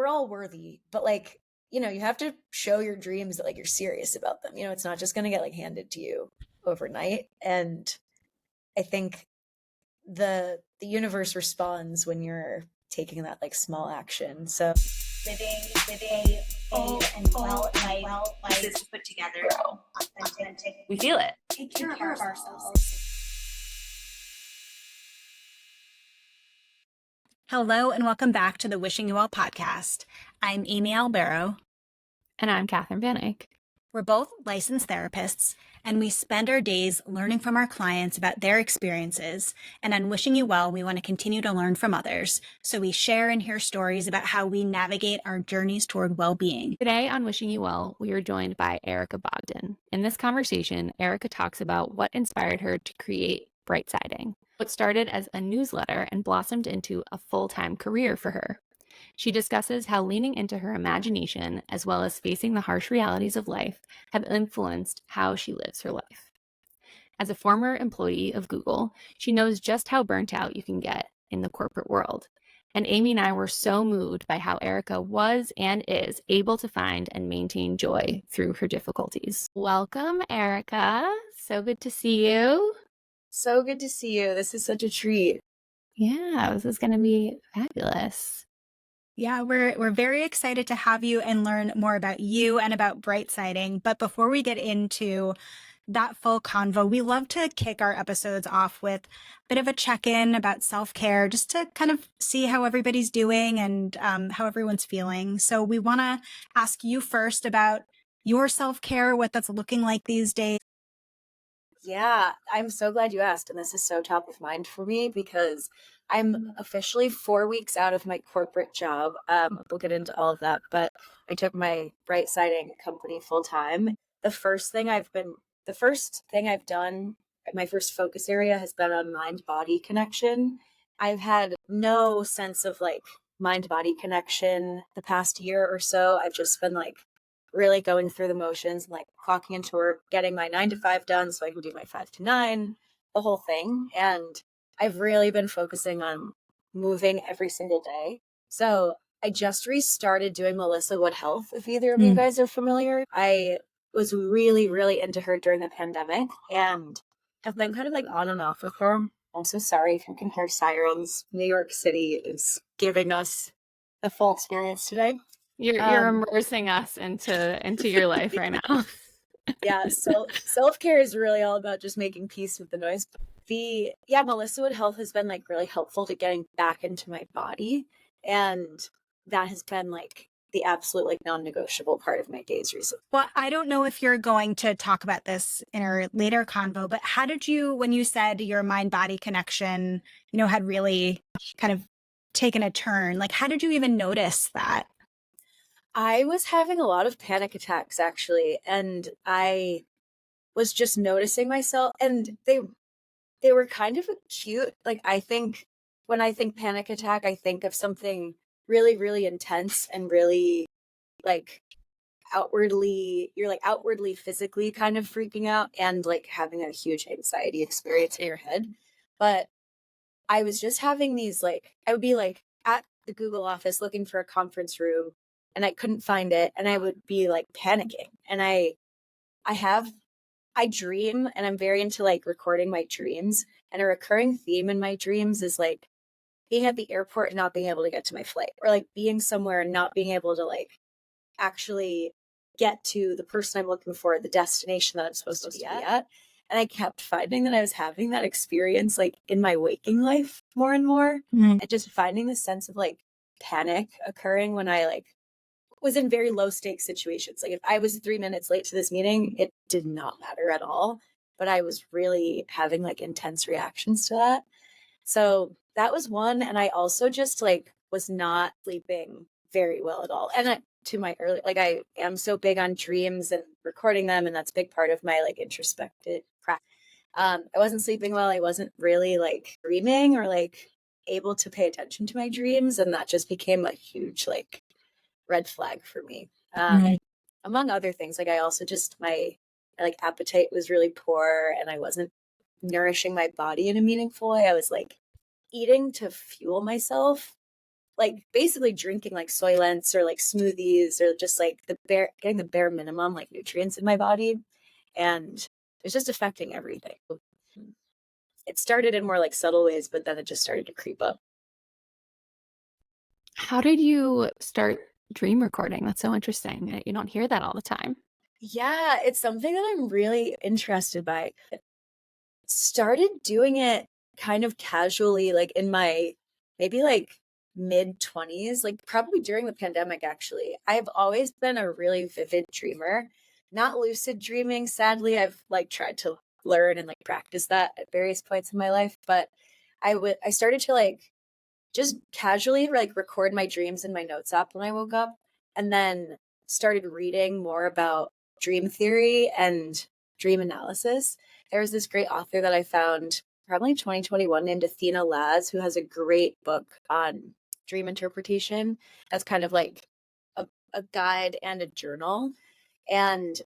we're all worthy, but like, you have to show your dreams that like you're serious about them. It's not just going to get like handed to you overnight. And I think the universe responds when you're taking that like small action. So living full and well life is put together, grow, authentic. We feel it. Take care of ourselves. Hello and welcome back to the Wishing You Well podcast. I'm Amy Albero. And I'm Catherine Van Eyck. We're both licensed therapists, and we spend our days learning from our clients about their experiences. And on Wishing You Well, we want to continue to learn from others. So we share and hear stories about how we navigate our journeys toward well-being. Today on Wishing You Well, we are joined by Erica Bogdan. In this conversation, Erica talks about what inspired her to create Brightsiding, what started as a newsletter and blossomed into a full-time career for her. She discusses how leaning into her imagination, as well as facing the harsh realities of life, have influenced how she lives her life. As a former employee of Google, she knows just how burnt out you can get in the corporate world. And Amy and I were so moved by how Erica was and is able to find and maintain joy through her difficulties. Welcome, Erica. So good to see you. So good to see you. This is such a treat. Yeah, this is going to be fabulous. Yeah, we're very excited to have you and learn more about you and about Brightsiding. But before we get into that full convo, we love to kick our episodes off with a bit of a check-in about self-care, just to kind of see how everybody's doing and how everyone's feeling. So we want to ask you first about your self-care, what that's looking like these days. Yeah, I'm so glad you asked. And this is so top of mind for me because I'm officially 4 weeks out of my corporate job. We'll get into all of that, but I took my Brightsiding company full time. The first thing I've done, my first focus area has been on mind-body connection. I've had no sense of like mind-body connection the past year or so. I've just been like really going through the motions, like clocking into work, getting my 9 to 5 done so I can do my 5 to 9, the whole thing. And I've really been focusing on moving every single day. So I just restarted doing Melissa Wood Health, if either of you guys are familiar. I was really, really into her during the pandemic and have been kind of like on and off with her. I'm so sorry if you can hear sirens. New York City is giving us the full experience today. You're immersing us into your life right now. Yeah, so self-care is really all about just making peace with the noise. Melissa Wood Health has been like really helpful to getting back into my body, and that has been like the absolute like non-negotiable part of my days recently. Well, I don't know if you're going to talk about this in our later convo, but how did you, when you said your mind-body connection, had really kind of taken a turn, like how did you even notice that? I was having a lot of panic attacks actually, and I was just noticing myself, and they were kind of cute. Like I think when I think panic attack, I think of something really, really intense and really like you're like outwardly physically kind of freaking out and like having a huge anxiety experience in your head. But I was just having these like, I would be like at the Google office looking for a conference room and I couldn't find it. And I would be like panicking. And I dream and I'm very into like recording my dreams. And a recurring theme in my dreams is like being at the airport and not being able to get to my flight, or like being somewhere and not being able to like actually get to the person I'm looking for, the destination that I'm supposed to be at. And I kept finding that I was having that experience like in my waking life more and more. And just finding the sense of like panic occurring when I like was in very low stakes situations. Like if I was 3 minutes late to this meeting, it did not matter at all. But I was really having like intense reactions to that. So that was one. And I also just like was not sleeping very well at all. And to my early, like I am so big on dreams and recording them. And that's a big part of my like introspective practice. I wasn't sleeping well. I wasn't really like dreaming or like able to pay attention to my dreams. And that just became a huge like red flag for me. Among other things, like I also just my like appetite was really poor and I wasn't nourishing my body in a meaningful way. I was like eating to fuel myself like basically drinking like Soylents or like smoothies or just like getting the bare minimum like nutrients in my body. And it's just affecting everything. It started in more like subtle ways, but then it just started to creep up. How did you start dream recording? That's so interesting. You don't hear that all the time. Yeah, it's something that I'm really interested by. Started doing it kind of casually, like in my maybe like mid 20s, like probably during the pandemic, actually. I've always been a really vivid dreamer, not lucid dreaming. Sadly, I've like tried to learn and like practice that at various points in my life, but I started to like just casually like record my dreams in my notes app when I woke up, and then started reading more about dream theory and dream analysis. There was this great author that I found probably 2021 named Athena Laz, who has a great book on dream interpretation as kind of like a guide and a journal. And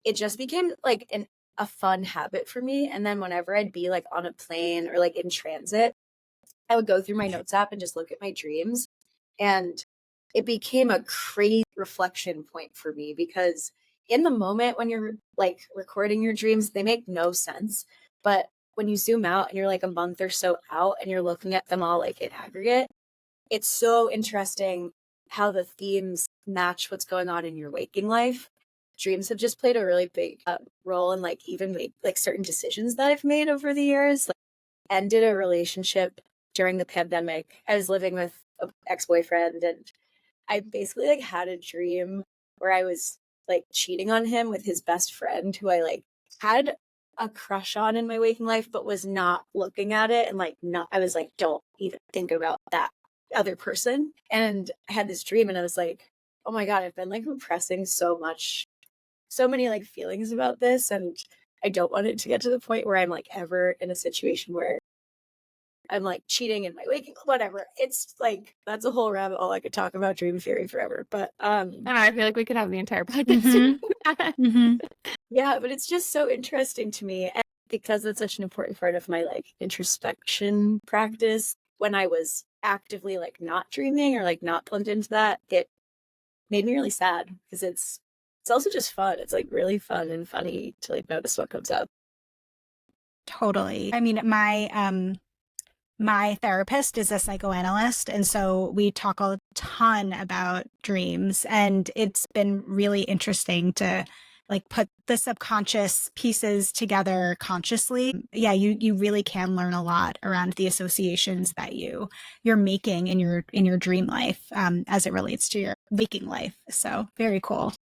it just became like a fun habit for me. And then whenever I'd be like on a plane or like in transit, I would go through my notes app and just look at my dreams. And it became a crazy reflection point for me because in the moment when you're like recording your dreams, they make no sense. But when you zoom out and you're like a month or so out and you're looking at them all like in aggregate, it's so interesting how the themes match what's going on in your waking life. Dreams have just played a really big role in like even like certain decisions that I've made over the years. Like, ended a relationship during the pandemic. I was living with an ex-boyfriend, and I basically like had a dream where I was like cheating on him with his best friend who I like had a crush on in my waking life, but was not looking at it. And like, not, I was like, don't even think about that other person. And I had this dream and I was like, oh my God, I've been like repressing so much, so many like feelings about this. And I don't want it to get to the point where I'm like ever in a situation where I'm like cheating in my waking, whatever. It's like, that's a whole rabbit hole. I could talk about dream theory forever, but And I feel like we could have the entire podcast. yeah, but it's just so interesting to me. And because it's such an important part of my like introspection practice, when I was actively like not dreaming or like not plugged into that, it made me really sad because it's also just fun. It's like really fun and funny to like notice what comes up. Totally. I mean, my therapist is a psychoanalyst, and so we talk a ton about dreams, and it's been really interesting to like put the subconscious pieces together consciously. Yeah, you really can learn a lot around the associations that you're making in your dream life as it relates to your waking life. So very cool.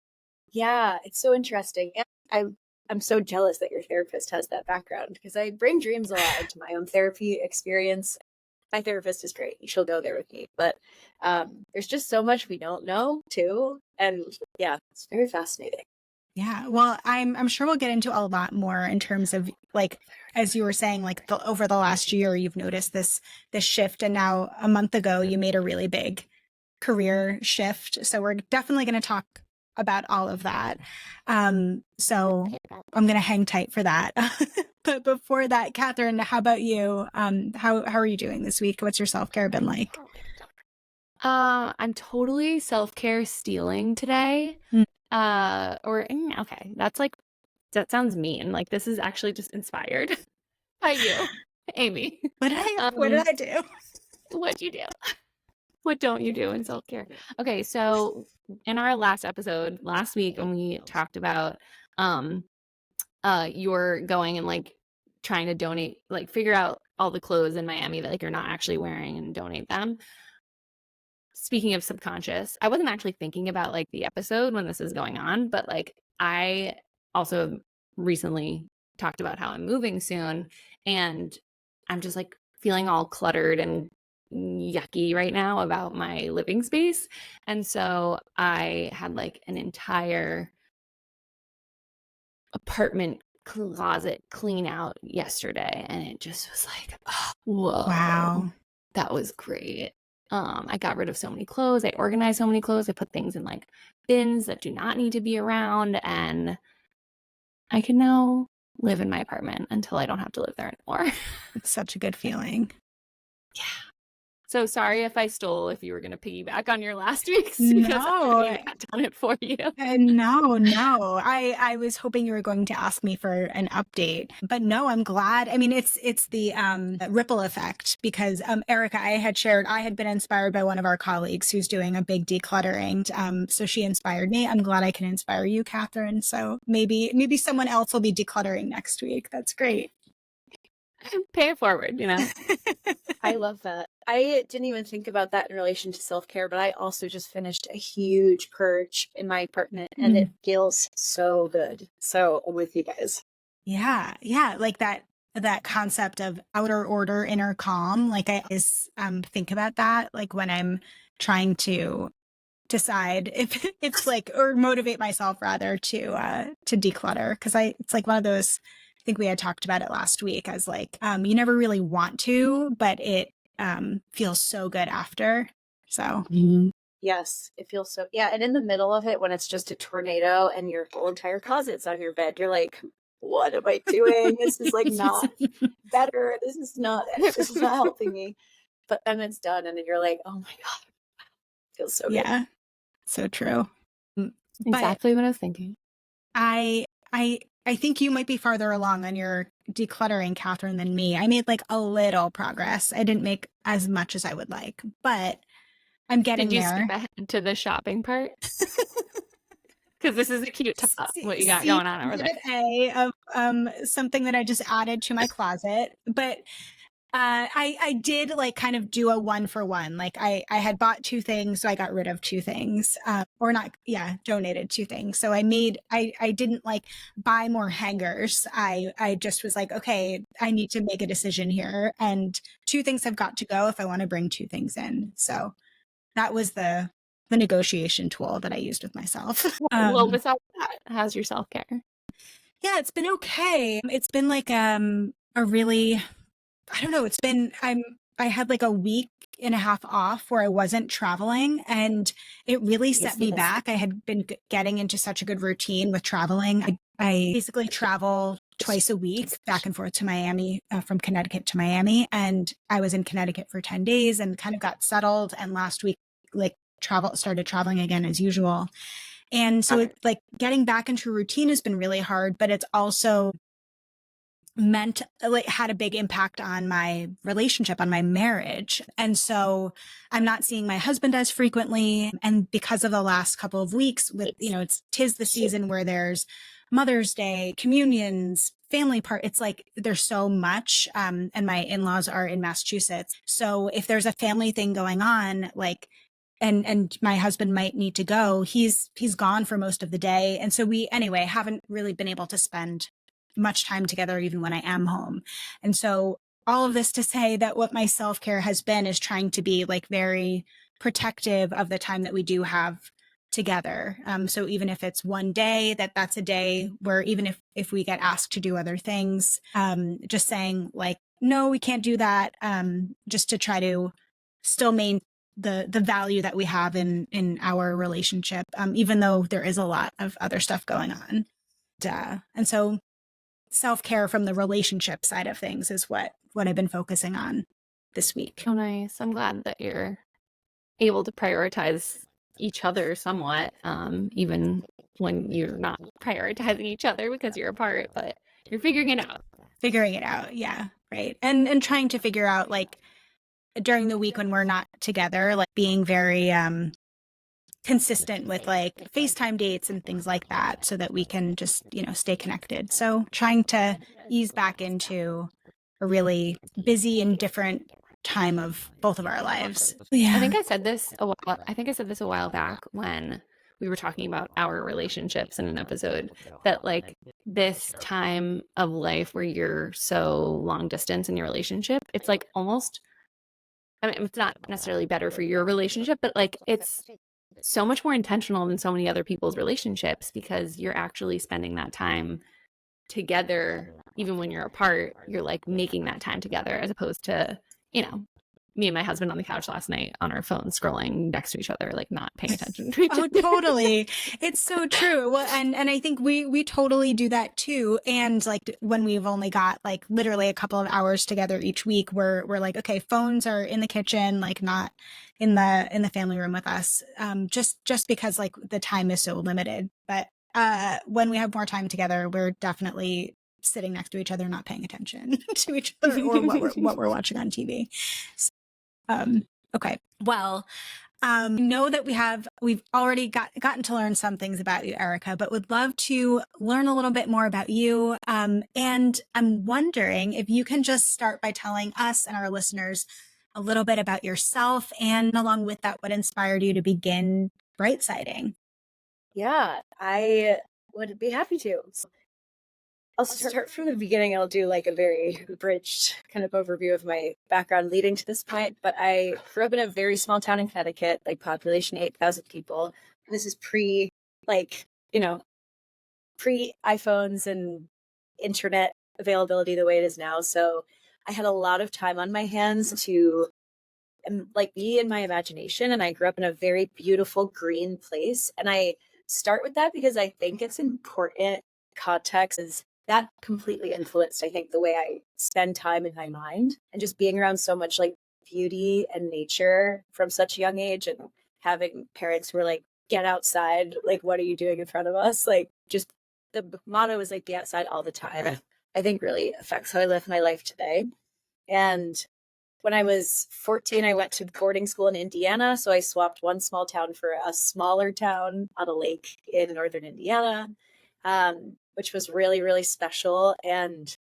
Yeah, it's so interesting. And I'm so jealous that your therapist has that background because I bring dreams a lot into my own therapy experience. My therapist is great. She'll go there with me. But there's just so much we don't know too. And yeah, it's very fascinating. Yeah, well, I'm sure we'll get into a lot more in terms of like, as you were saying, like over the last year, you've noticed this shift, and now a month ago, you made a really big career shift. So we're definitely going to talk about all of that. So I'm going to hang tight for that. But before that, Catherine, how about you? How are you doing this week? What's your self-care been like? I'm totally self-care stealing today. Okay, that sounds mean. Like this is actually just inspired by you, Amy. What did I do? What'd you do? What don't you do in self-care? Okay, so in our last episode last week when we talked about you're going and like trying to donate, like figure out all the clothes in Miami that like you're not actually wearing and donate them. Speaking of subconscious, I wasn't actually thinking about like the episode when this is going on, but like I also recently talked about how I'm moving soon, and I'm just like feeling all cluttered and yucky right now about my living space. And so I had like an entire apartment closet clean out yesterday, and it just was like, oh, whoa. Wow. That was great. I got rid of so many clothes. I organized so many clothes. I put things in like bins that do not need to be around, and I can now live in my apartment until I don't have to live there anymore. It's such a good feeling. Yeah. So sorry if I stole, if you were going to piggyback on your last week's, because I No, haven't even done it for you. no. I was hoping you were going to ask me for an update, but no, I'm glad. I mean, it's the ripple effect because Erica, I had been inspired by one of our colleagues who's doing a big decluttering. So she inspired me. I'm glad I can inspire you, Catherine. So maybe someone else will be decluttering next week. That's great. Pay it forward, you know. I love that. I didn't even think about that in relation to self-care, but I also just finished a huge purge in my apartment and it feels so good. So I'm with you guys. Yeah. Like that concept of outer order, inner calm. Like I always think about that, like when I'm trying to decide if it's like, or motivate myself rather to declutter. Cause it's like one of those, I think we had talked about it last week as like, you never really want to, but it feels so good after. So Yes, it feels so. Yeah. And in the middle of it, when it's just a tornado and your whole entire closet's on your bed, you're like, what am I doing? This is like not better. This is not helping me. But then it's done and then you're like, oh my God, it feels so good. yeah, so true. Exactly what I was thinking. I think you might be farther along on your decluttering, Catherine, than me. I made like a little progress. I didn't make as much as I would like, but I'm getting Did you there. skip ahead to the shopping part? Because this is a cute top, what you got going on over there. A of something that I just added to my closet, but I did like kind of do a 1-for-1. Like I had bought 2 things, so I got rid of 2 things, or not. Yeah, donated 2 things. So I didn't like buy more hangers. I just was like, okay, I need to make a decision here, and 2 things have got to go if I want to bring 2 things in. So that was the negotiation tool that I used with myself. Well, besides that, how's your self-care? Yeah, it's been okay. It's been like a really, I don't know, I had like a week and a half off where I wasn't traveling and it really set me back. I had been getting into such a good routine with traveling. I basically travel twice a week back and forth to Miami, from Connecticut to Miami. And I was in Connecticut for 10 days and kind of got settled. And last week, like started traveling again as usual. And so it's like getting back into routine has been really hard, but it's also meant like had a big impact on my relationship, on my marriage. And so I'm not seeing my husband as frequently. And because of the last couple of weeks with, tis the season where there's Mother's Day, communions, family it's like there's so much. And my in-laws are in Massachusetts. So if there's a family thing going on, like, and my husband might need to go, he's gone for most of the day. And so we haven't really been able to spend much time together even when I am home. And so all of this to say that what my self-care has been is trying to be like very protective of the time that we do have together. So even if it's one day, that's a day where even if we get asked to do other things, just saying like, no, we can't do that. Just to try to still maintain the value that we have in our relationship, even though there is a lot of other stuff going on. And so self-care from the relationship side of things is what I've been focusing on this week. Oh, nice. I'm glad that you're able to prioritize each other somewhat, even when you're not prioritizing each other because you're apart, but you're figuring it out. Yeah. Right. And trying to figure out like during the week when we're not together, like being very, consistent with like FaceTime dates and things like that so that we can just, stay connected. So trying to ease back into a really busy and different time of both of our lives. Yeah. I think I said this a while back when we were talking about our relationships in an episode, that like this time of life where you're so long distance in your relationship, it's like almost, I mean, it's not necessarily better for your relationship, but like it's so much more intentional than so many other people's relationships because you're actually spending that time together. Even when you're apart, you're like making that time together as opposed to, me and my husband on the couch last night on our phones scrolling next to each other, like not paying attention to each Oh, other. totally. It's so true. Well, and I think we totally do that too. And like when we've only got like literally a couple of hours together each week, we're like, okay, phones are in the kitchen, like not in the family room with us. Just because like the time is so limited. But when we have more time together, we're definitely sitting next to each other, not paying attention to each other or what we're watching on TV. So, okay. Well, know that we've already gotten to learn some things about you, Erica, but would love to learn a little bit more about you. And I'm wondering if you can just start by telling us and our listeners a little bit about yourself, and along with that, what inspired you to begin Brightsiding. Yeah, I would be happy to. So I'll start from the beginning. I'll do like a very abridged kind of overview of my background leading to this point. But I grew up in a very small town in Connecticut, like population 8,000 people. This is like, pre iPhones and internet availability the way it is now. So I had a lot of time on my hands to like be in my imagination. And I grew up in a very beautiful green place. And I start with that because I think it's important. Context is that completely influenced, I think, the way I spend time in my mind, and just being around so much like beauty and nature from such a young age, and having parents who were like, get outside, like, what are you doing in front of us? Like, just the motto is like, be outside all the time. I think really affects how I live my life today. And when I was 14, I went to boarding school in Indiana. So I swapped one small town for a smaller town on a lake in northern Indiana, which was really, really special. And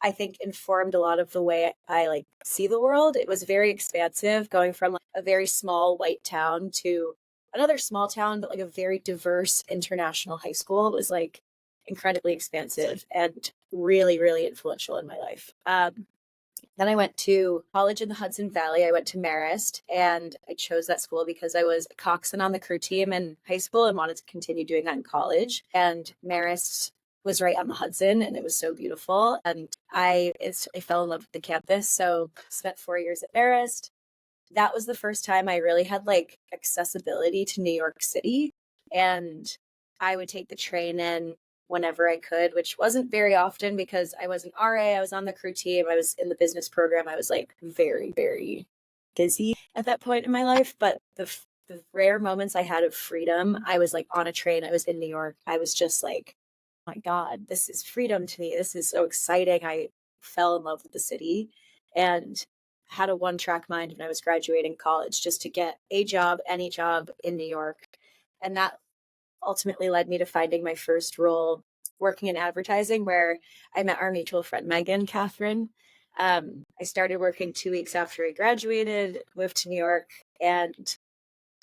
I think informed a lot of the way I like see the world. It was very expansive, going from like a very small white town to another small town, but like a very diverse international high school. It was like incredibly expansive and really, really influential in my life. Then I went to college in the Hudson Valley. I went to Marist, and I chose that school because I was a coxswain on the crew team in high school and wanted to continue doing that in college. And Marist was right on the Hudson, and it was so beautiful. And I instantly fell in love with the campus. So spent 4 years at Marist. That was the first time I really had like accessibility to New York City. And I would take the train in whenever I could, which wasn't very often because I was an RA, I was on the crew team, I was in the business program. I was like very, very busy at that point in my life. But the rare moments I had of freedom, I was like on a train, I was in New York. I was just like, oh my God, this is freedom to me. This is so exciting. I fell in love with the city and had a one-track mind when I was graduating college, just to get a job, any job in New York. And that ultimately led me to finding my first role working in advertising, where I met our mutual friend, Megan Catherine. I started working 2 weeks after I graduated, moved to New York, and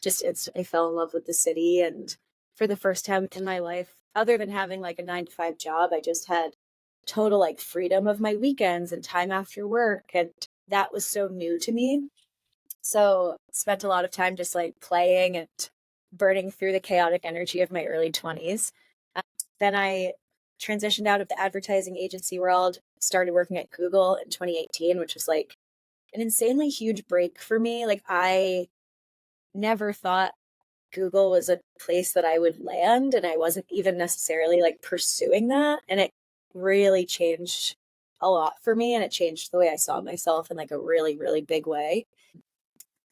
just instantly fell in love with the city. And for the first time in my life, other than having like a 9-to-5 job, I just had total like freedom of my weekends and time after work. And that was so new to me. So spent a lot of time just like playing and burning through the chaotic energy of my early 20s. Then I transitioned out of the advertising agency world, started working at Google in 2018, which was like an insanely huge break for me. Like, I never thought Google was a place that I would land, and I wasn't even necessarily like pursuing that. And it really changed a lot for me, and it changed the way I saw myself in like a really, really big way.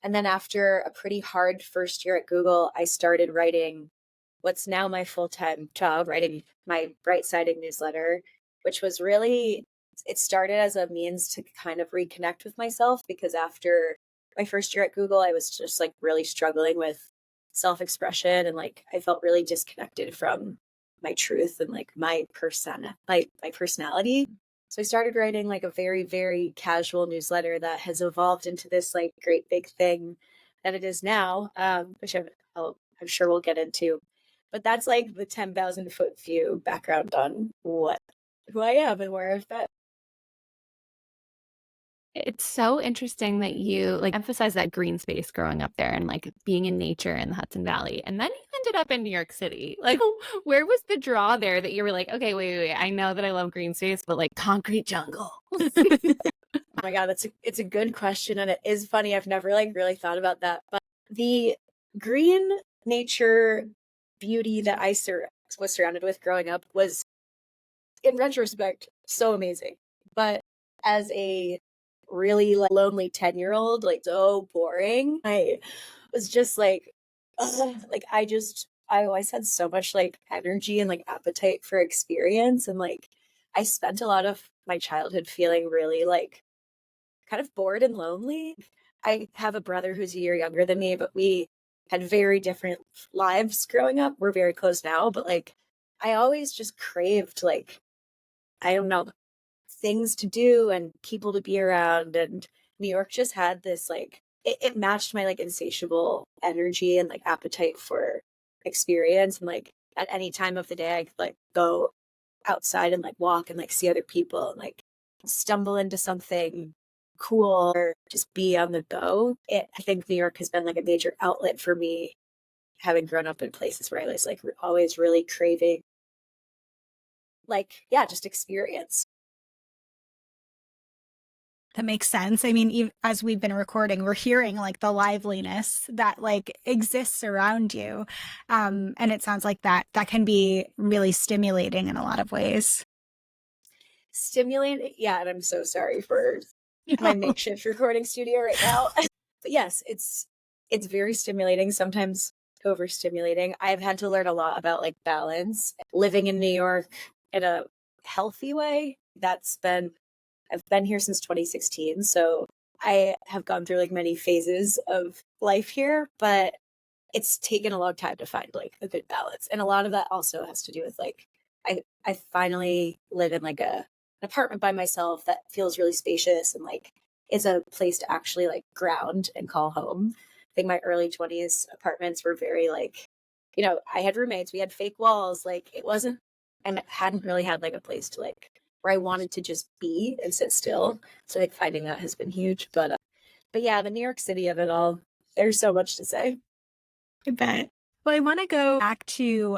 And then after a pretty hard first year at Google, I started writing what's now my full-time job, writing my Brightsiding newsletter, which was really, it started as a means to kind of reconnect with myself, because after my first year at Google, I was just like really struggling with self-expression, and like I felt really disconnected from my truth and like my personality. So I started writing like a very, very casual newsletter that has evolved into this like great big thing that it is now, which I'm sure we'll get into. But that's like the 10,000-foot view background on who I am and where I've been. It's so interesting that you like emphasize that green space growing up there and like being in nature in the Hudson Valley. And then you ended up in New York City. Like, where was the draw there that you were like, okay, wait, I know that I love green space, but like concrete jungle? Oh my God, it's a good question. And it is funny. I've never like really thought about that. But the green nature beauty that was surrounded with growing up was, in retrospect, so amazing. But as a really like, lonely 10-year-old, like so boring, I was just like, ugh, like I always had so much like energy and like appetite for experience. And like I spent a lot of my childhood feeling really like kind of bored and lonely. I have a brother who's a year younger than me, but we had very different lives growing up. We're very close now, but like I always just craved like, I don't know, things to do and people to be around. And New York just had this like, it matched my like insatiable energy and like appetite for experience. And like at any time of the day, I could like go outside and like walk and like see other people and like stumble into something cool or just be on the go. I think New York has been like a major outlet for me, having grown up in places where I was like always really craving like, yeah, just experience. That makes sense. I mean, as we've been recording, we're hearing like the liveliness that like exists around you. And it sounds like that can be really stimulating in a lot of ways. Stimulating, yeah, and I'm so sorry for my makeshift recording studio right now. But yes, it's very stimulating, sometimes overstimulating. I've had to learn a lot about like balance, living in New York in a healthy way. I've been here since 2016, so I have gone through like many phases of life here, but it's taken a long time to find like a good balance. And a lot of that also has to do with like I finally live in like an apartment by myself that feels really spacious and like is a place to actually like ground and call home. I think my early 20s apartments were very like, I had roommates, we had fake walls, like it wasn't, and hadn't really had like a place to like where I wanted to just be and sit still. So like finding that has been huge. But yeah, the New York City of it all, there's so much to say. I bet. Well, I want to go back to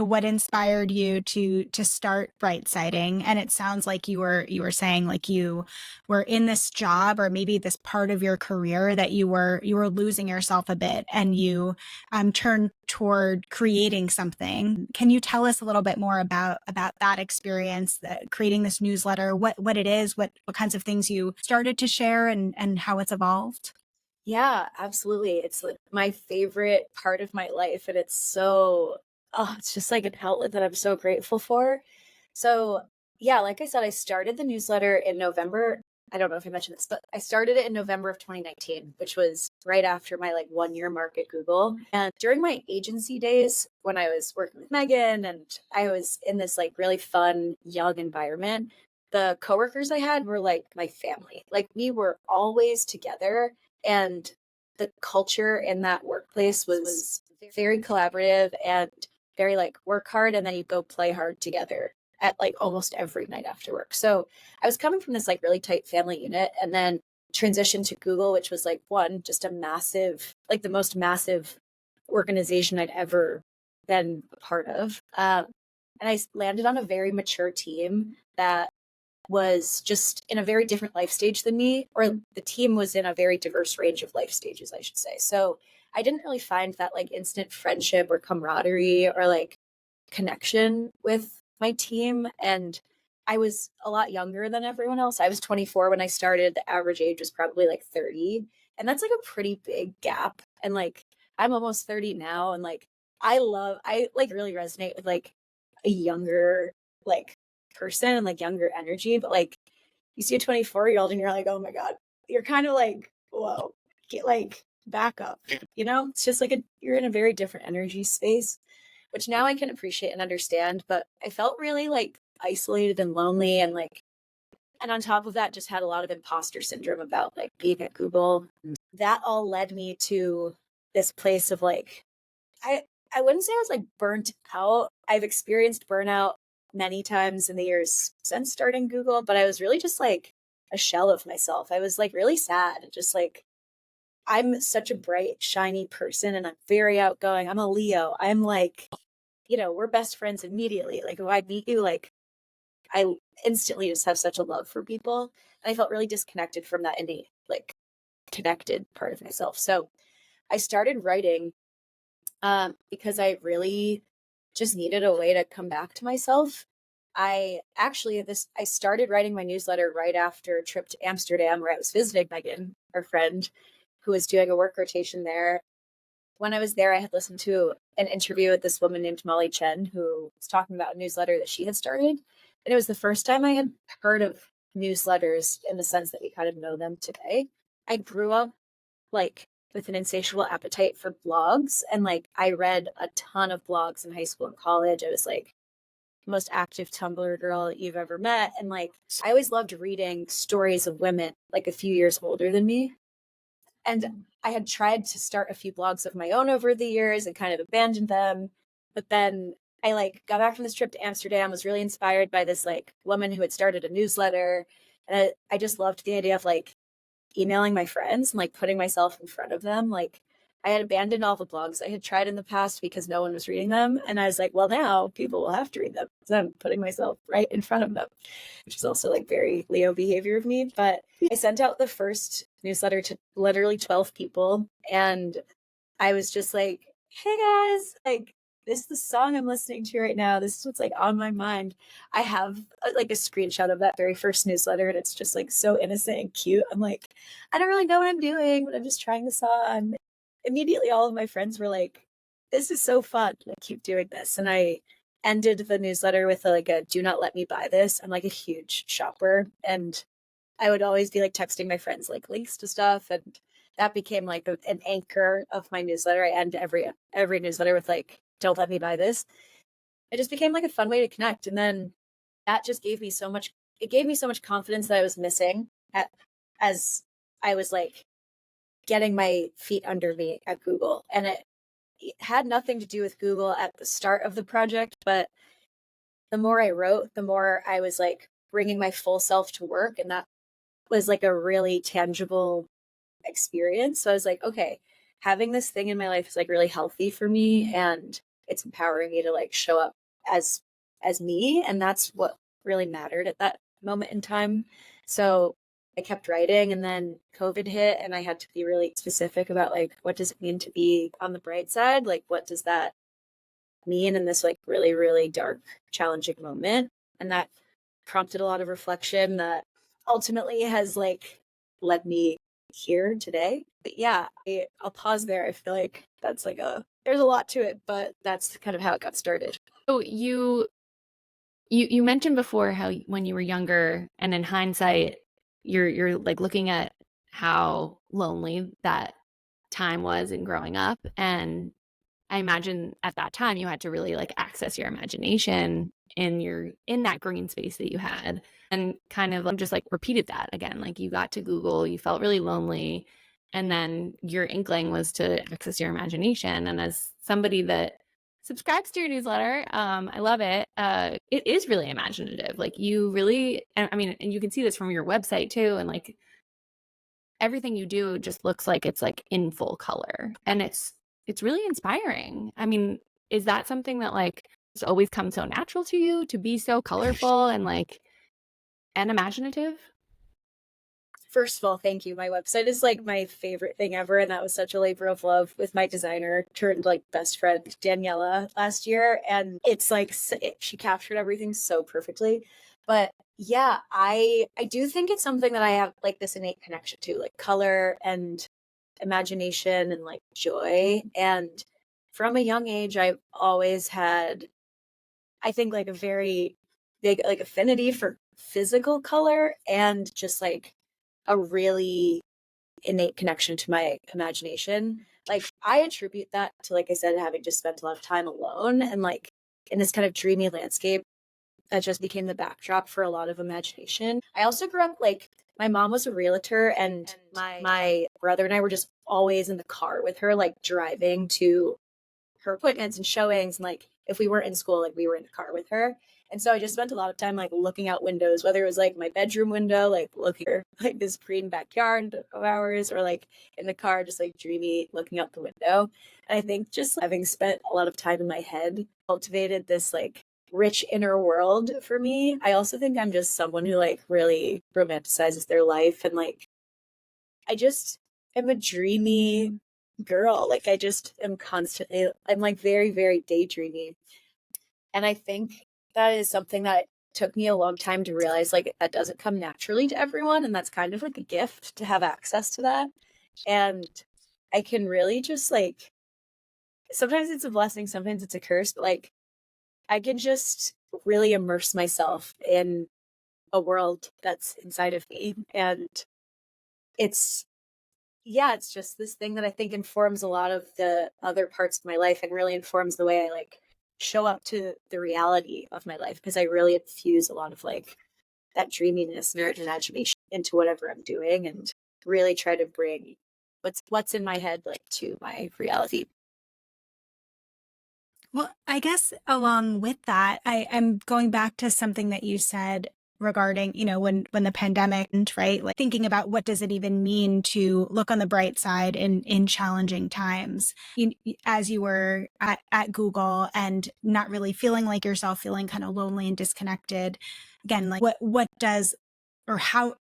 what inspired you to start Brightsiding. And it sounds like you were saying like you were in this job or maybe this part of your career that you were losing yourself a bit and you turned toward creating something. Can you tell us a little bit more about that experience, creating this newsletter, what it is, what kinds of things you started to share and how it's evolved? Yeah, absolutely. It's like my favorite part of my life. And it's just like an outlet that I'm so grateful for. So, yeah, like I said, I started the newsletter in November. I don't know if I mentioned this, but I started it in November of 2019, which was right after my like 1 year mark at Google. And during my agency days, when I was working with Megan and I was in this like really fun, young environment, the coworkers I had were like my family. Like we were always together, and the culture in that workplace was very collaborative and very like work hard and then you go play hard together at like almost every night after work. So I was coming from this like really tight family unit and then transitioned to Google, which was like just a massive, like the most massive organization I'd ever been a part of. And I landed on a very mature team that was just in a very different life stage than me, or the team was in a very diverse range of life stages, I should say. So I didn't really find that like instant friendship or camaraderie or like connection with my team. And I was a lot younger than everyone else. I was 24 when I started. The average age was probably like 30. And that's like a pretty big gap. And like I'm almost 30 now. And like I like really resonate with like a younger, like person and like younger energy, but like you see a 24-year-old and you're like, oh my God, you're kind of like, whoa, get like back up. It's just like you're in a very different energy space, which now I can appreciate and understand. But I felt really like isolated and lonely and like, and on top of that, just had a lot of imposter syndrome about like being at Google. That all led me to this place of like, I I wouldn't say I was like burnt out. I've experienced burnout many times in the years since starting Google, but I was really just like a shell of myself. I was like really sad, just like I'm such a bright, shiny person and I'm very outgoing. I'm a Leo. I'm like, we're best friends immediately. Like if I meet you, like I instantly just have such a love for people. And I felt really disconnected from that innate, like connected part of myself. So I started writing because I really just needed a way to come back to myself. I started writing my newsletter right after a trip to Amsterdam where I was visiting Megan, our friend, who was doing a work rotation there. When I was there, I had listened to an interview with this woman named Molly Chen, who was talking about a newsletter that she had started. And it was the first time I had heard of newsletters in the sense that we kind of know them today. I grew up like with an insatiable appetite for blogs, and like I read a ton of blogs in high school and college. I was like the most active Tumblr girl that you've ever met. And like I always loved reading stories of women like a few years older than me. And I had tried to start a few blogs of my own over the years and kind of abandoned them. But then I like got back from this trip to Amsterdam, was really inspired by this like woman who had started a newsletter. And I just loved the idea of like emailing my friends and like putting myself in front of them. Like I had abandoned all the blogs I had tried in the past because no one was reading them. And I was like, well, now people will have to read them. So I'm putting myself right in front of them, which is also like very Leo behavior of me. But I sent out the first newsletter to literally 12 people. And I was just like, hey guys, like this is the song I'm listening to right now. This is what's like on my mind. I have like a screenshot of that very first newsletter, and it's just like so innocent and cute. I'm like, I don't really know what I'm doing, but I'm just trying this on. Immediately, all of my friends were like, this is so fun. I keep doing this. And I ended the newsletter with like a do not let me buy this. I'm like a huge shopper, and I would always be like texting my friends like links to stuff, and that became like an anchor of my newsletter. I end every newsletter with like, don't let me buy this. It just became like a fun way to connect. And then that just gave me so much, it gave me so much confidence that I was missing as I was like getting my feet under me at Google. And it had nothing to do with Google at the start of the project, but the more I wrote, the more I was like bringing my full self to work. And that was like a really tangible experience. So I was like, okay, having this thing in my life is like really healthy for me, and it's empowering me to like show up as me, and that's what really mattered at that moment in time. So I kept writing, and then COVID hit, and I had to be really specific about like what does it mean to be on the bright side? Like what does that mean in this like really really dark challenging moment? And that prompted a lot of reflection that ultimately has like led me here today. But yeah, I'll pause there. I feel like that's like there's a lot to it, but that's kind of how it got started. So you mentioned before how when you were younger, and in hindsight, you're like looking at how lonely that time was in growing up, and I imagine at that time you had to really like access your imagination in that green space that you had, and kind of just like repeated that again. Like you got to Google, you felt really lonely, and then your inkling was to access your imagination. And as somebody that subscribes to your newsletter, I love it. It is really imaginative. Like you really, I mean, and you can see this from your website too, and like everything you do just looks like it's like in full color, and it's really inspiring. I mean, is that something that like has always come so natural to you to be so colorful and like and imaginative? First of all, thank you. My website is like my favorite thing ever, and that was such a labor of love with my designer turned like best friend Daniela last year, and it's like she captured everything so perfectly. But yeah, I do think it's something that I have like this innate connection to, like color and imagination and like joy. And from a young age, I've always had, I think, like a very big like affinity for physical color and just like a really innate connection to my imagination. Like I attribute that to, like I said, having just spent a lot of time alone and like in this kind of dreamy landscape that just became the backdrop for a lot of imagination. I also grew up like my mom was a realtor, and my brother and I were just always in the car with her, like driving to her appointments and showings. And like if we weren't in school, like we were in the car with her. And so I just spent a lot of time like looking out windows, whether it was like my bedroom window, like looking at like this green backyard of ours, or like in the car, just like dreamy looking out the window. And I think just having spent a lot of time in my head cultivated this like rich inner world for me. I also think I'm just someone who like really romanticizes their life, and like I just am a dreamy girl. Like I just am constantly, I'm like very, very daydreamy. And I think that is something that took me a long time to realize like that doesn't come naturally to everyone. And that's kind of like a gift to have access to that. And I can really just like, sometimes it's a blessing, sometimes it's a curse, but like I can just really immerse myself in a world that's inside of me. And it's, yeah, it's just this thing that I think informs a lot of the other parts of my life and really informs the way I like show up to the reality of my life, because I really infuse a lot of like that dreaminess and imagination into whatever I'm doing, and really try to bring what's in my head like to my reality. Well, I guess along with that, I'm going back to something that you said regarding, when the pandemic, right? Like thinking about what does it even mean to look on the bright side in challenging times. As you were at Google and not really feeling like yourself, feeling kind of lonely and disconnected. Again, like what does, or how,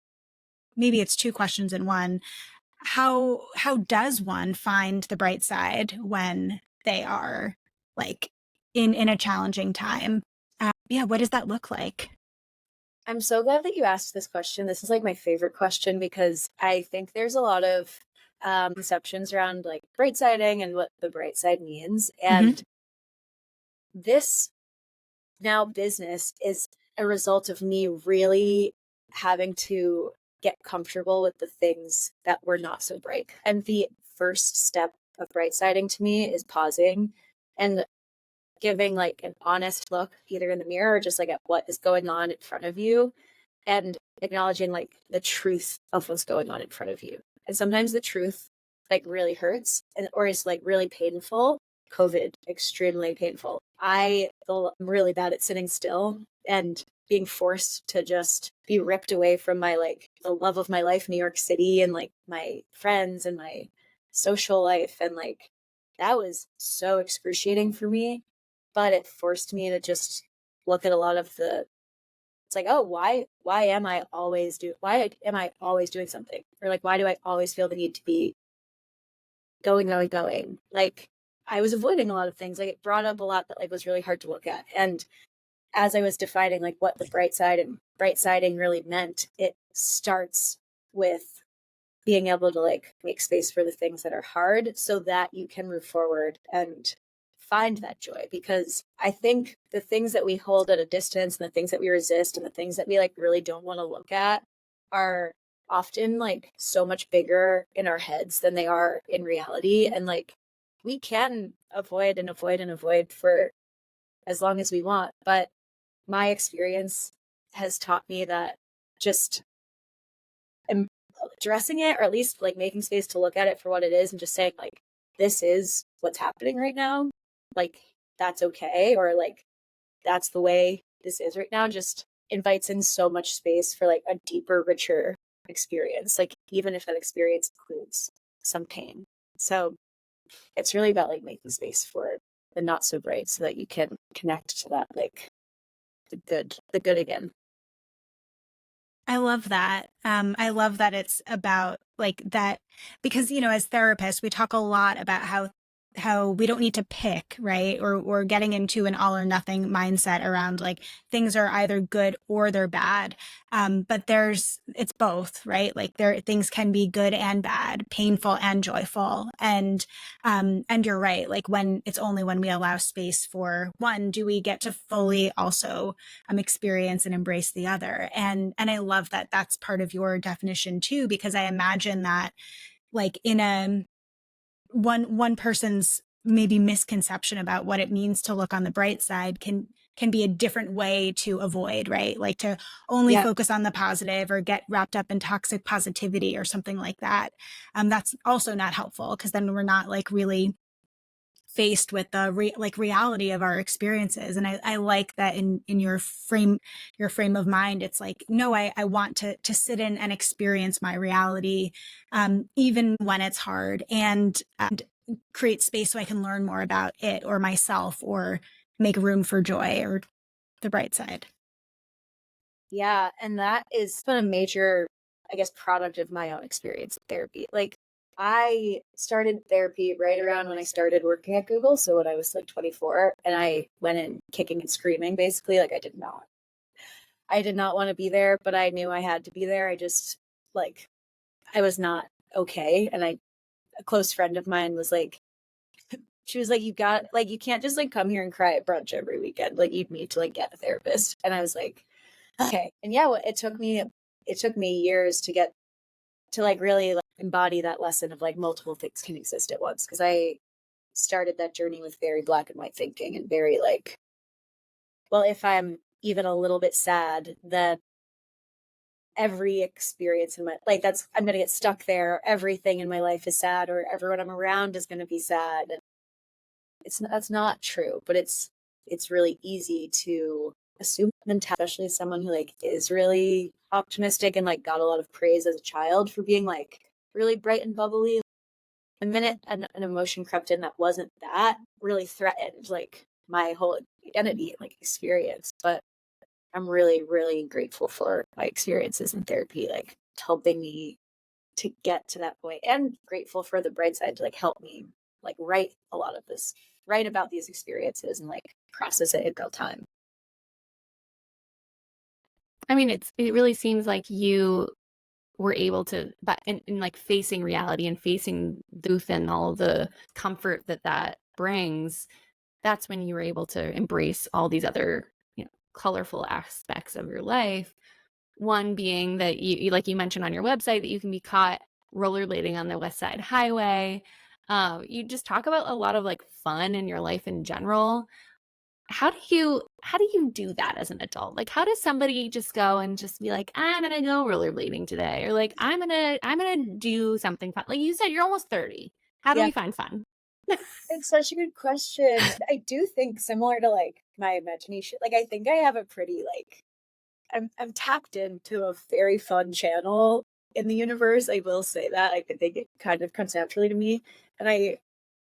maybe it's two questions in one. How does one find the bright side when they are like in a challenging time? Yeah, what does that look like? I'm so glad that you asked this question. This is like my favorite question, because I think there's a lot of conceptions around like bright siding and what the bright side means. And this now business is a result of me really having to get comfortable with the things that were not so bright. And the first step of bright siding to me is pausing and giving like an honest look either in the mirror or just like at what is going on in front of you, and acknowledging like the truth of what's going on in front of you. And sometimes the truth like really hurts and or is like really painful. COVID, extremely painful. I'm really bad at sitting still and being forced to just be ripped away from my like the love of my life, New York City, and like my friends and my social life. And like that was so excruciating for me. But it forced me to just look at a lot of the, it's like, oh, why am I always doing something? Or like, why do I always feel the need to be going? Like I was avoiding a lot of things. Like it brought up a lot that like was really hard to look at. And as I was defining like what the bright side and bright siding really meant, it starts with being able to like make space for the things that are hard so that you can move forward and find that joy. Because I think the things that we hold at a distance and the things that we resist and the things that we like really don't want to look at are often like so much bigger in our heads than they are in reality. And like we can avoid for as long as we want. But my experience has taught me that just addressing it, or at least like making space to look at it for what it is and just saying like, this is what's happening right now. Like that's okay. Or like, that's the way this is right now, just invites in so much space for like a deeper, richer experience. Like even if that experience includes some pain. So it's really about like making space for the not so bright so that you can connect to that, like the good again. I love that. I love that it's about like that because, as therapists, we talk a lot about how we don't need to pick, right? Or getting into an all or nothing mindset around like things are either good or they're bad. But it's both, right? Like things can be good and bad, painful and joyful. And you're right. Like it's only when we allow space for one, do we get to fully also experience and embrace the other. And I love that that's part of your definition too, because I imagine that like in a one person's maybe misconception about what it means to look on the bright side can be a different way to avoid, right? Like to only focus on the positive or get wrapped up in toxic positivity or something like that. That's also not helpful because then we're not like really faced with the reality of our experiences. And I like that in your frame of mind, it's like, no, I want to sit in and experience my reality, even when it's hard, and create space so I can learn more about it or myself or make room for joy or the bright side. Yeah. And that is been a major, I guess, product of my own experience with therapy. Like, I started therapy right around when I started working at Google. So when I was like 24, and I went in kicking and screaming, basically, like I did not want to be there, but I knew I had to be there. I just like, I was not okay. And a close friend of mine was like, she was like, you can't just like come here and cry at brunch every weekend. Like, you need to like get a therapist. And I was like, okay. And yeah, it took me years to get to like really like embody that lesson of like multiple things can exist at once. Cause I started that journey with very black and white thinking and very like, well, if I'm even a little bit sad, then every experience in my like I'm gonna get stuck there. Everything in my life is sad, or everyone I'm around is gonna be sad. And that's not true, but it's really easy to assume mentality, especially as someone who like is really optimistic and like got a lot of praise as a child for being like really bright and bubbly. The minute an emotion crept in that wasn't that, really threatened like my whole identity and like experience. But I'm really, really grateful for my experiences in therapy, like helping me to get to that point, and grateful for the bright side to like help me like write about these experiences and like process it in real time. I mean, it really seems like you were able to, but in like facing reality and facing truth and all the comfort that brings, that's when you were able to embrace all these other, colorful aspects of your life. One being that you like you mentioned on your website that you can be caught rollerblading on the West Side Highway. You just talk about a lot of like fun in your life in general. How do you do that as an adult? Like, how does somebody just go and just be like, I'm gonna go rollerblading today, or like I'm gonna do something fun? Like you said, you're almost 30. How do Yeah. we find fun? It's such a good question. I do think similar to like my imagination, like I think I have a pretty like I'm tapped into a very fun channel in the universe. I will say that. I think it kind of comes naturally to me. And I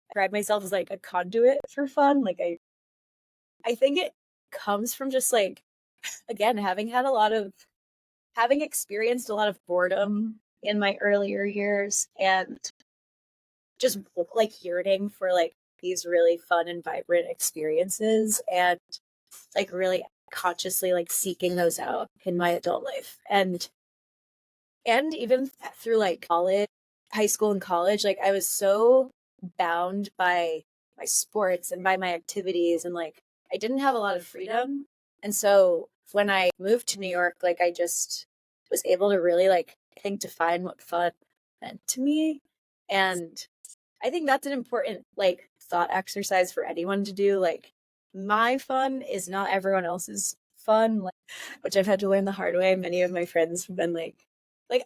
describe myself as like a conduit for fun. Like I think it comes from just like, again, having experienced a lot of boredom in my earlier years, and just like yearning for like these really fun and vibrant experiences, and like really consciously like seeking those out in my adult life. And even through like college, high school and college, like I was so bound by my sports and by my activities, and like I didn't have a lot of freedom. And so when I moved to New York, like I just was able to really like I think define what fun meant to me. And I think that's an important like thought exercise for anyone to do. Like, my fun is not everyone else's fun, like, which I've had to learn the hard way. Many of my friends have been like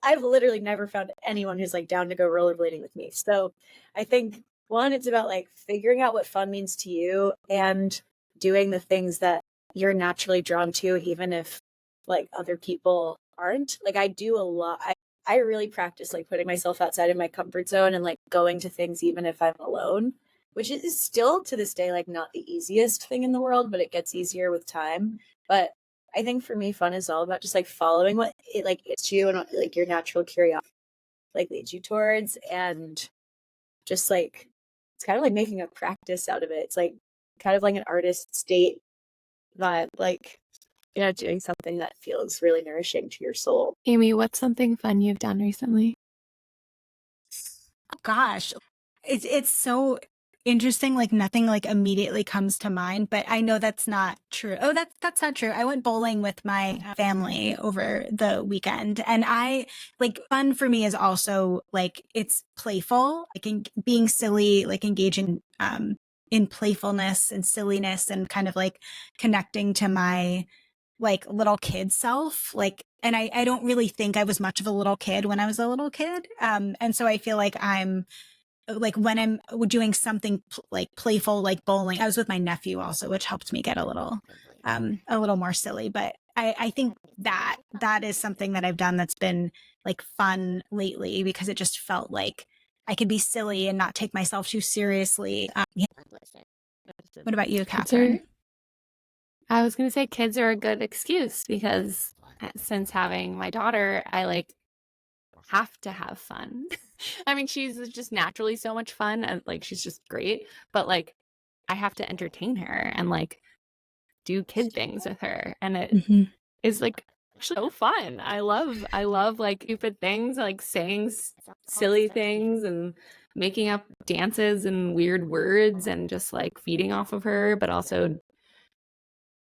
I've literally never found anyone who's like down to go rollerblading with me. So I think one, it's about like figuring out what fun means to you and doing the things that you're naturally drawn to, even if like other people aren't. Like I do a lot. I really practice like putting myself outside of my comfort zone and like going to things even if I'm alone, which is still to this day like not the easiest thing in the world, but it gets easier with time. But I think for me, fun is all about just like following what it like it's you and like your natural curiosity like leads you towards, and just like it's kind of like making a practice out of it. It's like kind of like an artist state vibe, like doing something that feels really nourishing to your soul. Amy, what's something fun you've done recently? Oh, gosh, it's so interesting. Like nothing like immediately comes to mind, but I know that's not true. Oh, that's not true. I went bowling with my family over the weekend, and I like fun for me is also like it's playful, like being silly, like engaging in playfulness and silliness, and kind of like connecting to my like little kid self. Like, and I don't really think I was much of a little kid when I was a little kid. And so I feel like I'm like when I'm doing something like playful, like bowling. I was with my nephew also, which helped me get a little more silly. But I think that is something that I've done that's been like fun lately, because it just felt like I could be silly and not take myself too seriously. Yeah. What about you, Catherine? I was going to say kids are a good excuse because since having my daughter, I like have to have fun. I mean, she's just naturally so much fun and like she's just great, but like I have to entertain her and like do kid things with her, and it is like actually so fun. I love like stupid things, like saying silly things and making up dances and weird words and just like feeding off of her, but also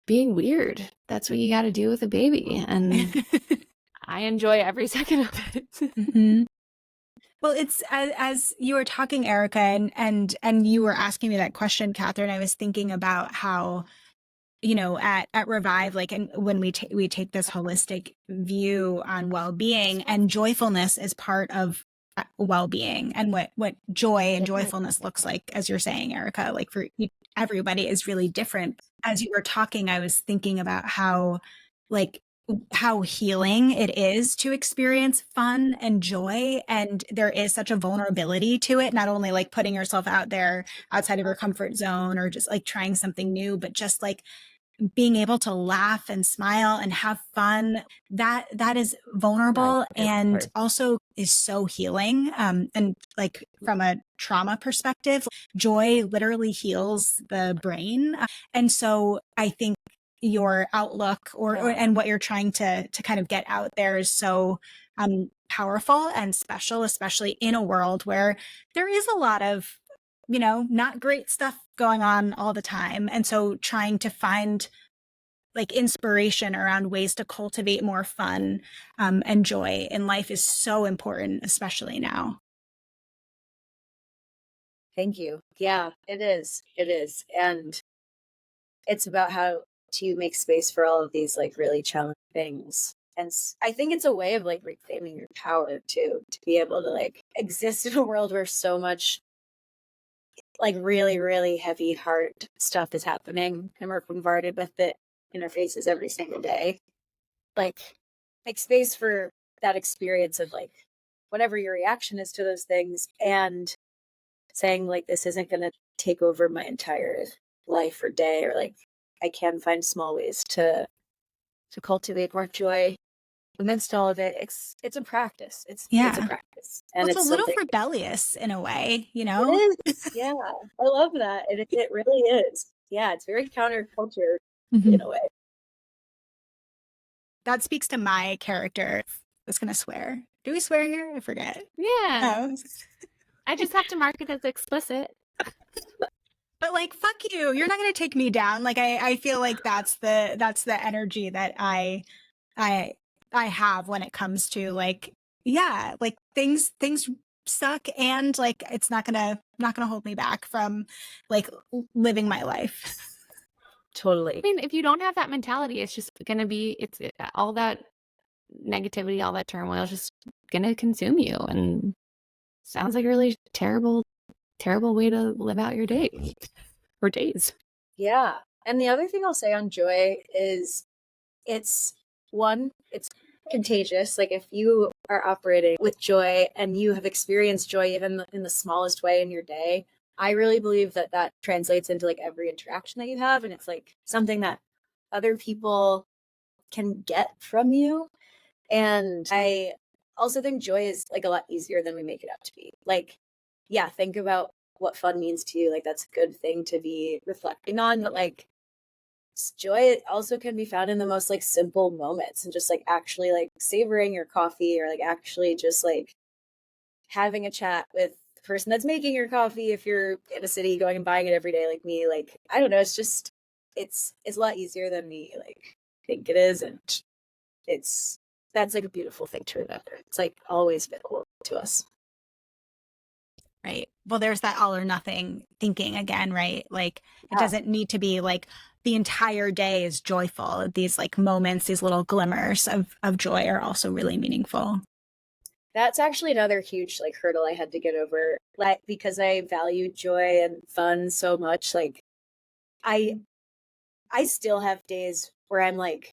being weird. That's what you got to do with a baby, and I enjoy every second of it. Well, it's as you were talking, Erica, and you were asking me that question, Catherine, I was thinking about how, you know, at Revive, like, and when we take this holistic view on well-being, and joyfulness is part of well-being, and what joy and joyfulness looks like, as you're saying, Erica, like for everybody is really different. As you were talking, I was thinking about how healing it is to experience fun and joy. And there is such a vulnerability to it, not only like putting yourself out there outside of your comfort zone or just like trying something new, but just like being able to laugh and smile and have fun. That is vulnerable and also is so healing. And like from a trauma perspective, joy literally heals the brain. And so I think your outlook and what you're trying to kind of get out there is so powerful and special, especially in a world where there is a lot of, you know, not great stuff going on all the time. And so trying to find like inspiration around ways to cultivate more fun and joy in life is so important, especially now. Thank you. Yeah, it is. It is. And it's about how to make space for all of these like really challenging things. And I think it's a way of like reclaiming your power too, to be able to like exist in a world where so much like really, really heavy hard stuff is happening and we're bombarded with it in our faces every single day. Like make space for that experience of like whatever your reaction is to those things, and saying like this isn't going to take over my entire life or day, or like I can find small ways to cultivate more joy amidst all of it. It's a practice. It's a practice, and it's a little rebellious in a way, you know. It is. Yeah, I love that. It really is. Yeah, it's very counterculture in a way. That speaks to my character. I was gonna swear. Do we swear here? I forget. Yeah. I just have to mark it as explicit. But like, fuck you. You're not gonna take me down. Like I feel like that's the energy that I have when it comes to like, yeah, like things suck, and like it's not gonna hold me back from like living my life. Totally. I mean, if you don't have that mentality, it's just gonna be all that negativity, all that turmoil is just gonna consume you, and sounds like a really terrible way to live out your day or days. Yeah. And the other thing I'll say on joy is it's contagious. Like if you are operating with joy and you have experienced joy even in the smallest way in your day, I really believe that translates into like every interaction that you have, and it's like something that other people can get from you. And I also think joy is like a lot easier than we make it out to be. Like, yeah, think about what fun means to you. Like that's a good thing to be reflecting on, but like joy also can be found in the most like simple moments, and just like actually like savoring your coffee, or like actually just like having a chat with the person that's making your coffee if you're in a city going and buying it every day like me. Like I don't know, it's just it's a lot easier than we like think it is, and that's like a beautiful thing to remember. It's like always been cool to us. Right. Well, there's that all or nothing thinking again, right? Like it doesn't need to be like the entire day is joyful. These like moments, these little glimmers of joy are also really meaningful. That's actually another huge like hurdle I had to get over, like because I value joy and fun so much. Like I still have days where I'm like,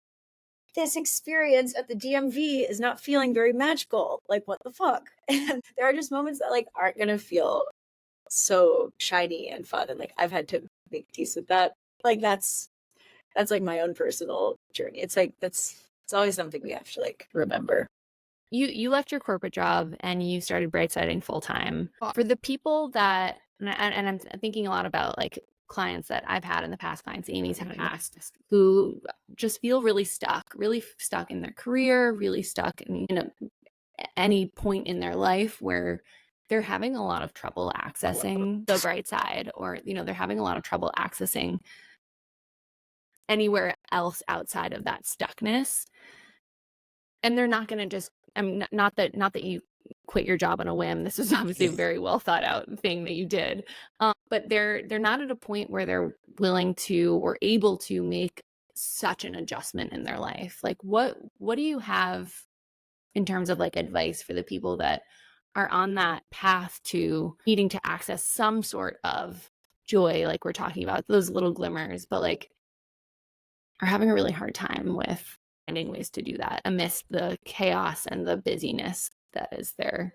this experience at the DMV is not feeling very magical. Like, what the fuck? And there are just moments that like aren't gonna feel so shiny and fun, and like I've had to make peace with that. Like that's that's like my own personal journey. It's like, it's always something we have to like remember. You left your corporate job and you started Brightsiding full time. For the people that, and I'm thinking a lot about like clients that I've had in the past, clients Amy's had asked, who just feel really stuck in their career, really stuck in any point in their life where they're having a lot of trouble accessing the bright side, or they're having a lot of trouble accessing anywhere else outside of that stuckness. And they're not going to just, I mean, not that you quit your job on a whim. This is obviously a very well thought out thing that you did. But they're not at a point where they're willing to or able to make such an adjustment in their life. Like what do you have in terms of like advice for the people that are on that path to needing to access some sort of joy, like we're talking about those little glimmers, but like are having a really hard time with finding ways to do that amidst the chaos and the busyness that is their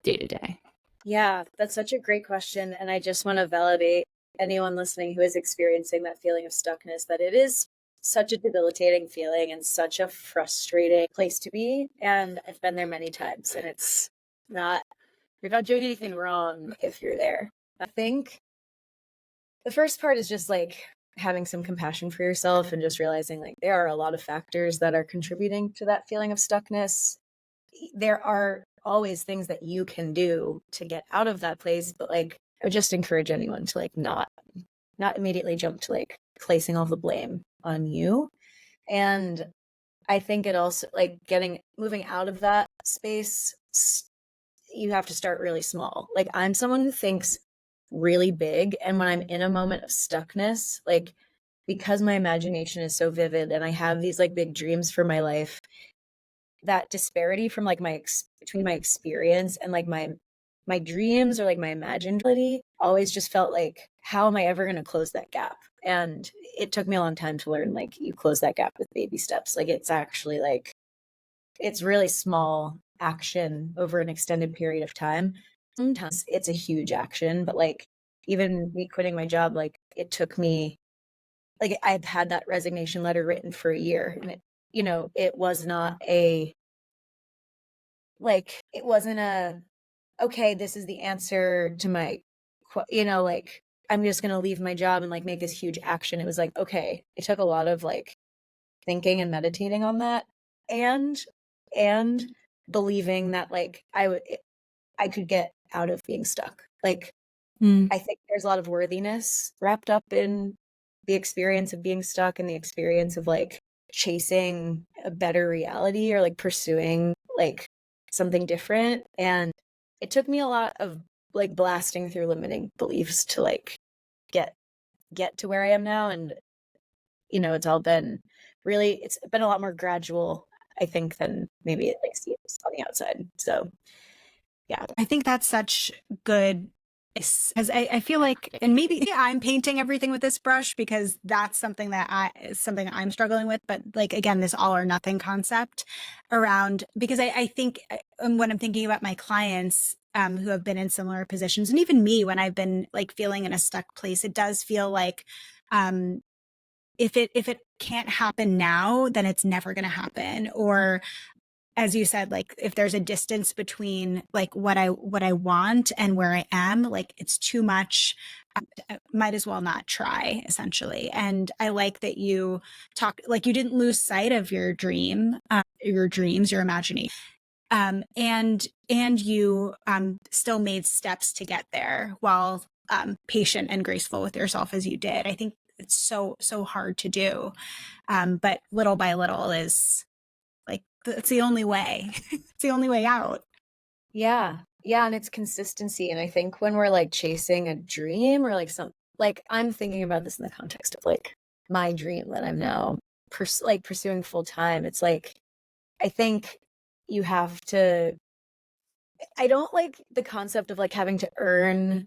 day to day? Yeah, that's such a great question. And I just want to validate anyone listening who is experiencing that feeling of stuckness, that it is such a debilitating feeling and such a frustrating place to be. And I've been there many times, and you're not doing anything wrong if you're there. I think the first part is just like having some compassion for yourself and just realizing like there are a lot of factors that are contributing to that feeling of stuckness. There are always things that you can do to get out of that place, but like I would just encourage anyone to like not immediately jump to like placing all the blame on you. And I think it also like moving out of that space, you have to start really small. Like I'm someone who thinks really big, and when I'm in a moment of stuckness, like because my imagination is so vivid and I have these like big dreams for my life, that disparity from like between my experience and like my dreams or like my imagined reality always just felt like, how am I ever going to close that gap? And it took me a long time to learn like you close that gap with baby steps. Like it's actually like it's really small action over an extended period of time. Sometimes it's a huge action, but like even me quitting my job, like it took me, like I've had that resignation letter written for a year, and it was not it wasn't okay, this is the answer to my, like I'm just going to leave my job and like make this huge action. It was like, okay, it took a lot of like thinking and meditating on that, and believing that like I could get out of being stuck. Like I think there's a lot of worthiness wrapped up in the experience of being stuck and the experience of like chasing a better reality or like pursuing like something different. And it took me a lot of like blasting through limiting beliefs to like get to where I am now. And it's been a lot more gradual, I think, than maybe it like seems on the outside. So yeah, I think that's such good, because I feel like, and maybe I'm painting everything with this brush because that's something I'm struggling with. But like, again, this all or nothing concept around, because I think when I'm thinking about my clients who have been in similar positions, and even me, when I've been like feeling in a stuck place, it does feel like if it can't happen now, then it's never going to happen. Or as you said, like if there's a distance between like what I want and where I am, like it's too much, I might as well not try, essentially. And I like that you like you didn't lose sight of your dreams, your imagination. And you still made steps to get there while patient and graceful with yourself as you did. I think it's so hard to do. But little by little is like, it's the only way. It's the only way out. Yeah. Yeah. And it's consistency. And I think when we're like chasing a dream or like like I'm thinking about this in the context of like my dream that I'm now pursuing full time. It's like, I think you have to, I don't like the concept of like having to earn,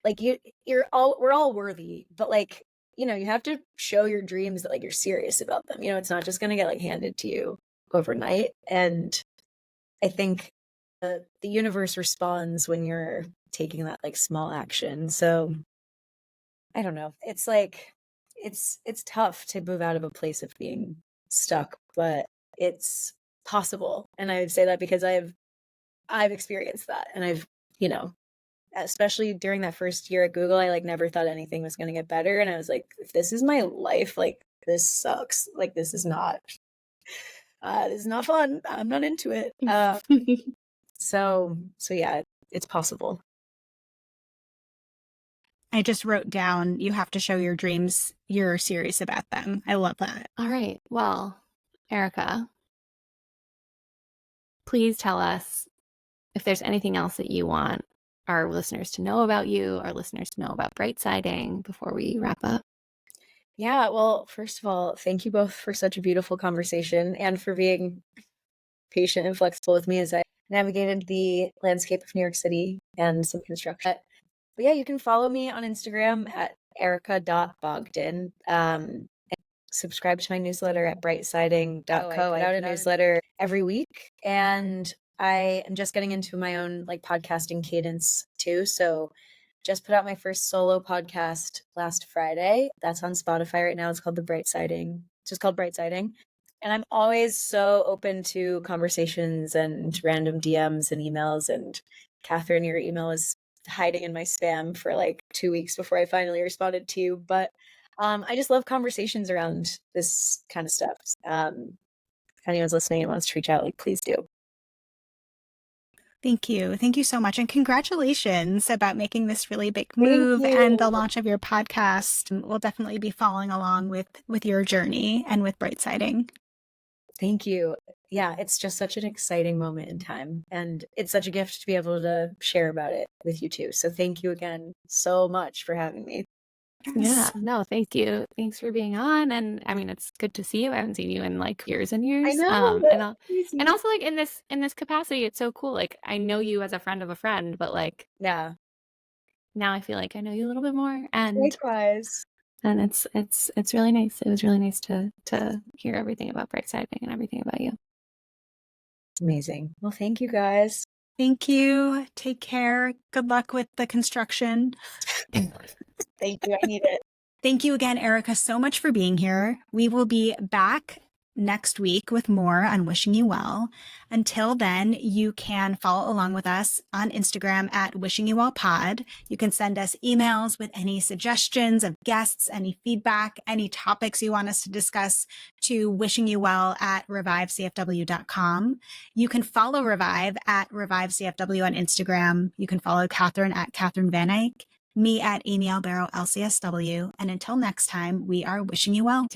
like we're all worthy, but like, you have to show your dreams that like you're serious about them. It's not just going to get like handed to you overnight. And I think the universe responds when you're taking that like small action. So I don't know. It's like, it's tough to move out of a place of being stuck, but it's possible. And I would say that because I've experienced that, and I've, you know, especially during that first year at Google, I like never thought anything was going to get better. And I was like, if this is my life, like this sucks. Like this is not fun. I'm not into it. So yeah, it's possible. I just wrote down, you have to show your dreams you're serious about them. I love that. All right. Well, Erica, please tell us if there's anything else that you want our listeners to know about you, our listeners to know about Brightsiding before we wrap up. Yeah, well, first of all, thank you both for such a beautiful conversation and for being patient and flexible with me as I navigated the landscape of New York City and some construction. But yeah, you can follow me on Instagram at erica.bogdan. And subscribe to my newsletter at brightsiding.co. I put out a newsletter every week, and I am just getting into my own like podcasting cadence too. So just put out my first solo podcast last Friday. That's on Spotify right now. It's called just called Brightsiding. And I'm always so open to conversations and random DMs and emails. And Catherine, your email is hiding in my spam for like 2 weeks before I finally responded to you. But I just love conversations around this kind of stuff. If anyone's listening and wants to reach out, like please do. Thank you. Thank you so much. And congratulations about making this really big move and the launch of your podcast. We'll definitely be following along with your journey and with Brightsiding. Thank you. Yeah, it's just such an exciting moment in time. And it's such a gift to be able to share about it with you too. So thank you again so much for having me. Yeah, no, thank you. Thanks for being on. And I mean, it's good to see you. I haven't seen you in like years and years. I know. And also like in this capacity, it's so cool. Like I know you as a friend of a friend, but like yeah, now I feel like I know you a little bit more. And likewise. And it's really nice. It was really nice to hear everything about Brightsiding and everything about you. Amazing. Well, thank you guys. Thank you. Take care. Good luck with the construction. Thank you. I need it. Thank you again, Erica, so much for being here. We will be back next week with more on Wishing You Well. Until then, you can follow along with us on Instagram at Wishing You Well Pod. You can send us emails with any suggestions of guests, any feedback, any topics you want us to discuss to wishingyouvell@revivecfw.com. You can follow Revive at ReviveCFW on Instagram. You can follow Catherine at Catherine Van Eyck, me at Amy Albero LCSW. And until next time, we are wishing you well.